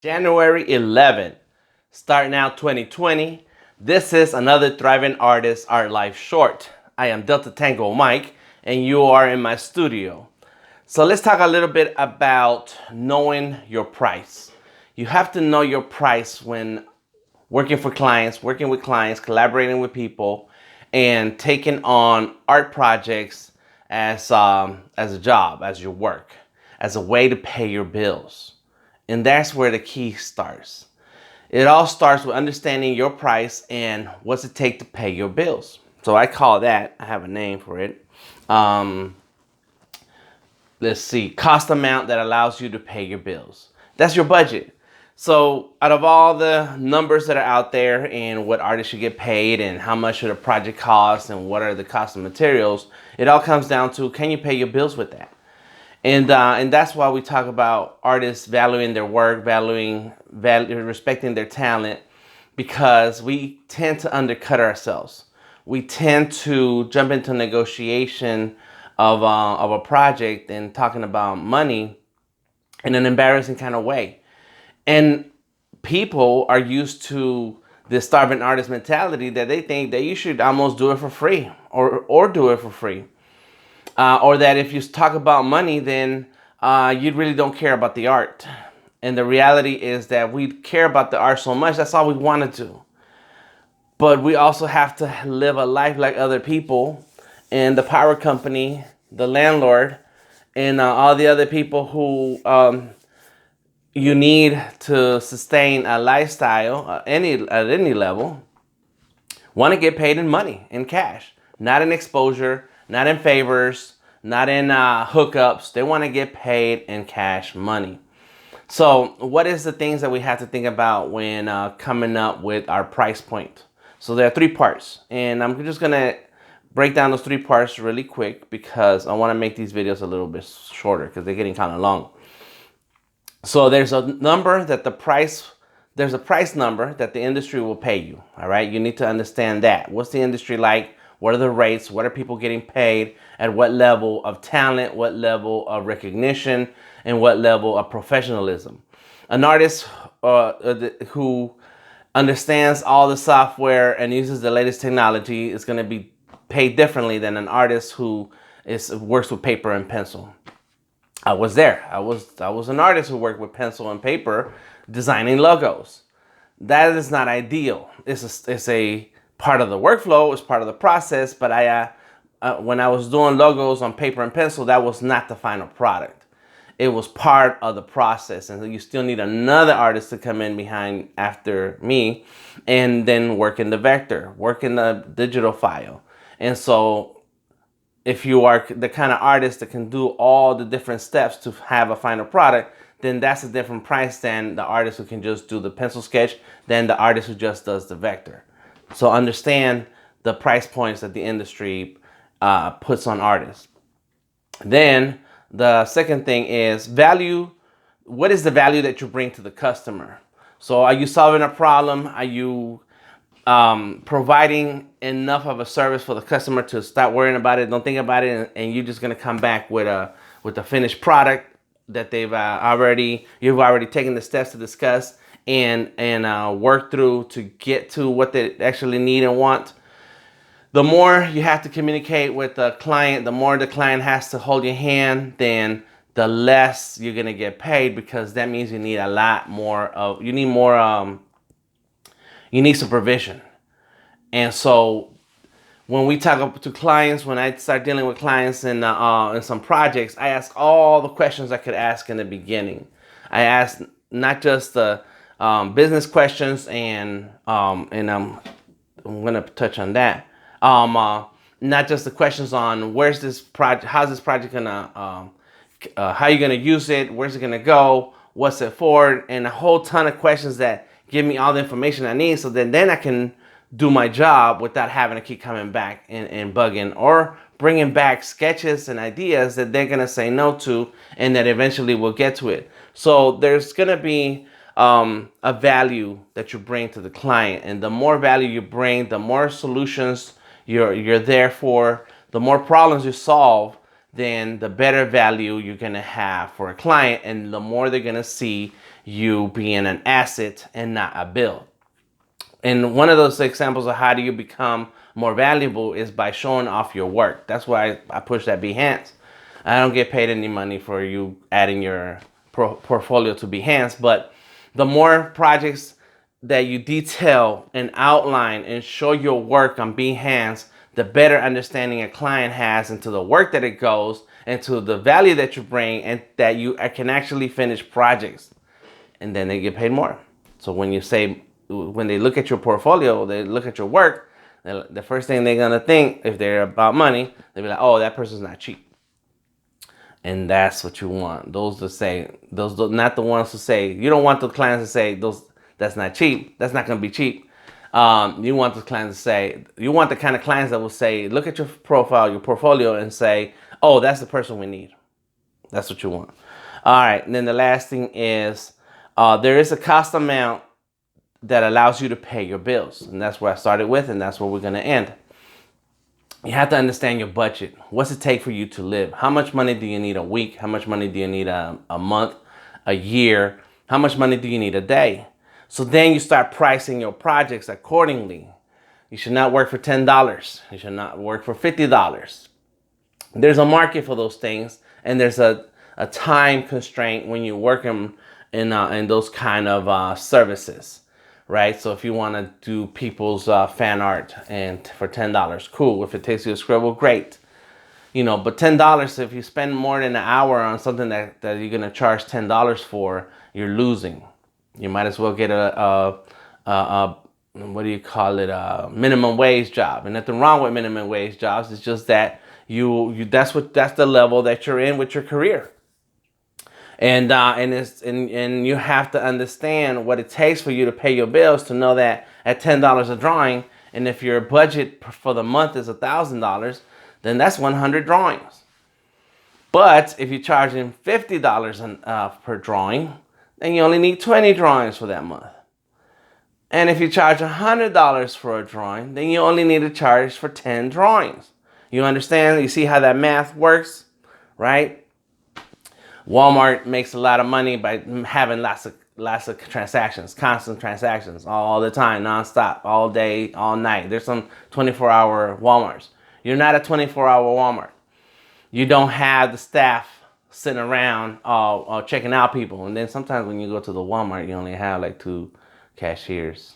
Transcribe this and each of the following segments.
January 11th, starting out 2020. This is another Thriving Artist Art Life short. I am Delta Tango Mike, and you are in my studio. So let's talk a little bit about knowing your price. You have to know your price when working for clients, working with clients, collaborating with people, and taking on art projects as a job, as your work, as a way to pay your bills. And that's where the key starts. It all starts with understanding your price and what's it take to pay your bills. So I call that, I have a name for it. Um, let's see, cost amount that allows you to pay your bills. That's your budget. So out of all the numbers that are out there and what artists should get paid and how much should a project cost and what are the cost of materials, it all comes down to, can you pay your bills with that? And that's why we talk about artists valuing their work, respecting their talent, because we tend to undercut ourselves. We tend to jump into negotiation of a project and talking about money in an embarrassing kind of way. And people are used to this starving artist mentality that they think that you should almost do it for free or do it for free. Or that if you talk about money, then you really don't care about the art. And the reality is that we care about the art so much, that's all we want to do. But we also have to live a life like other people, and the power company, the landlord, and all the other people who you need to sustain a lifestyle at any level want to get paid in money, in cash, not in exposure, not in favors, not in hookups. They want to get paid in cash money. So what is the things that we have to think about when coming up with our price point? So there are three parts, and I'm just going to break down those three parts really quick because I want to make these videos a little bit shorter because they're getting kind of long. So there's a number that there's a price number that the industry will pay you. All right. You need to understand that. What's the industry like? What are the rates? What are people getting paid? At what level of talent? What level of recognition? And what level of professionalism? An artist who understands all the software and uses the latest technology is going to be paid differently than an artist who works with paper and pencil. I was there. I was an artist who worked with pencil and paper designing logos. That is not ideal. It's a part of the workflow. It's part of the process. But when I was doing logos on paper and pencil, that was not the final product. It was part of the process, and you still need another artist to come in behind after me, and then work in the vector, work in the digital file. And so if you are the kind of artist that can do all the different steps to have a final product, then that's a different price than the artist who can just do the pencil sketch, than the artist who just does the vector. So understand the price points that the industry puts on artists. Then the second thing is value. What is the value that you bring to the customer? So are you solving a problem? Are you providing enough of a service for the customer to stop worrying about it, don't think about it, and you're just going to come back with a finished product that you've already taken the steps to discuss and work through to get to what they actually need and want? The more you have to communicate with the client, the more the client has to hold your hand, then the less you're gonna get paid, because that means you need a lot more of you need supervision. And so when we talk to clients, when I start dealing with clients in some projects, I ask all the questions I could ask in the beginning. I ask not just the business questions, and I'm gonna touch on that. Not just the questions on where's this project, how's this project gonna, how are you gonna use it, where's it gonna go, what's it for, and a whole ton of questions that give me all the information I need, so then I can do my job without having to keep coming back and bugging or bringing back sketches and ideas that they're gonna say no to, and that eventually we'll get to it. So there's gonna be a value that you bring to the client, and the more value you bring, the more solutions you're there for, the more problems you solve, then the better value you're gonna have for a client, and the more they're gonna see you being an asset and not a bill. And one of those examples of how do you become more valuable is by showing off your work. That's why I push that Behance. I don't get paid any money for you adding your portfolio to Behance, but the more projects that you detail and outline and show your work on Behance, the better understanding a client has into the work that it goes, into the value that you bring, and that you can actually finish projects. And then they get paid more. So when they look at your portfolio, they look at your work, the first thing they're gonna think, if they're about money, they'll be like, oh, that person's not cheap. And that's what you want. Those not the ones who say, you don't want the clients to say, that's not cheap. That's not gonna be cheap. You want the clients to say, you want the kind of clients that will say, look at your profile, your portfolio, and say, oh, that's the person we need. That's what you want. All right, and then the last thing is, there is a cost amount that allows you to pay your bills. And that's where I started with, and that's where we're gonna end. You have to understand your budget. What's it take for you to live? How much money do you need a week? How much money do you need a month, a year? How much money do you need a day? So then you start pricing your projects accordingly. You should not work for $10. You should not work for $50. There's a market for those things, and there's a time constraint when you work in those kind of services. Right? So if you want to do people's fan art and for $10, cool. If it takes you to scribble, great. But $10, if you spend more than an hour on something that you're going to charge $10 for, you're losing. You might as well get a what do you call it? A minimum wage job. And nothing wrong with minimum wage jobs. It's just that that's the level that you're in with your career. And you have to understand what it takes for you to pay your bills to know that at $10 a drawing, and if your budget for the month is $1,000, then that's 100 drawings. But if you're charging $50 per drawing, then you only need 20 drawings for that month. And if you charge $100 for a drawing, then you only need to charge for 10 drawings. You understand? You see how that math works, right? Walmart makes a lot of money by having lots of transactions, constant transactions, all the time, nonstop, all day, all night. There's some 24-hour Walmarts. You're not a 24-hour Walmart. You don't have the staff sitting around checking out people. And then sometimes when you go to the Walmart, you only have like 2 cashiers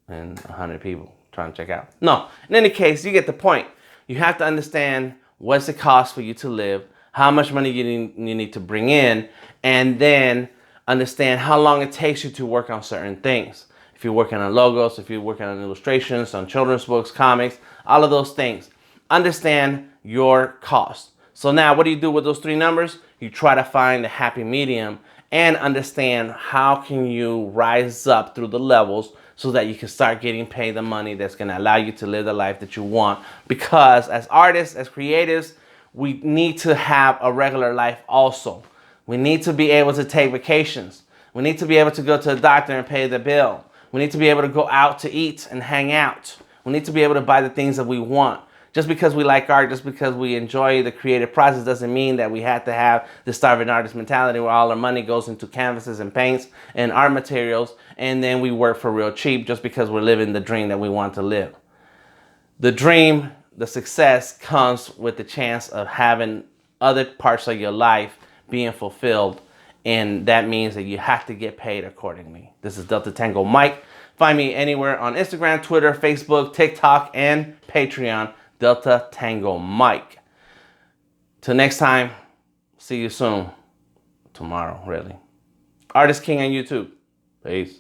and 100 people trying to check out. No, in any case, you get the point. You have to understand what's the cost for you to live, how much money you need to bring in, and then understand how long it takes you to work on certain things. If you're working on logos, if you're working on illustrations, on children's books, comics, all of those things. Understand your cost. So now what do you do with those 3 numbers? You try to find the happy medium and understand how can you rise up through the levels so that you can start getting paid the money that's going to allow you to live the life that you want. Because as artists, as creatives, we need to have a regular life also. We need to be able to take vacations. We need to be able to go to the doctor and pay the bill. We need to be able to go out to eat and hang out. We need to be able to buy the things that we want. Just because we like art, just because we enjoy the creative process doesn't mean that we have to have the starving artist mentality where all our money goes into canvases and paints and art materials, and then we work for real cheap just because we're living the dream that we want to live. The dream, the success comes with the chance of having other parts of your life being fulfilled, and that means that you have to get paid accordingly. This is Delta Tango Mike. Find me anywhere on Instagram, Twitter, Facebook, TikTok, and Patreon, Delta Tango Mike. Till next time, see you soon. Tomorrow, really. Artist King on YouTube. Peace.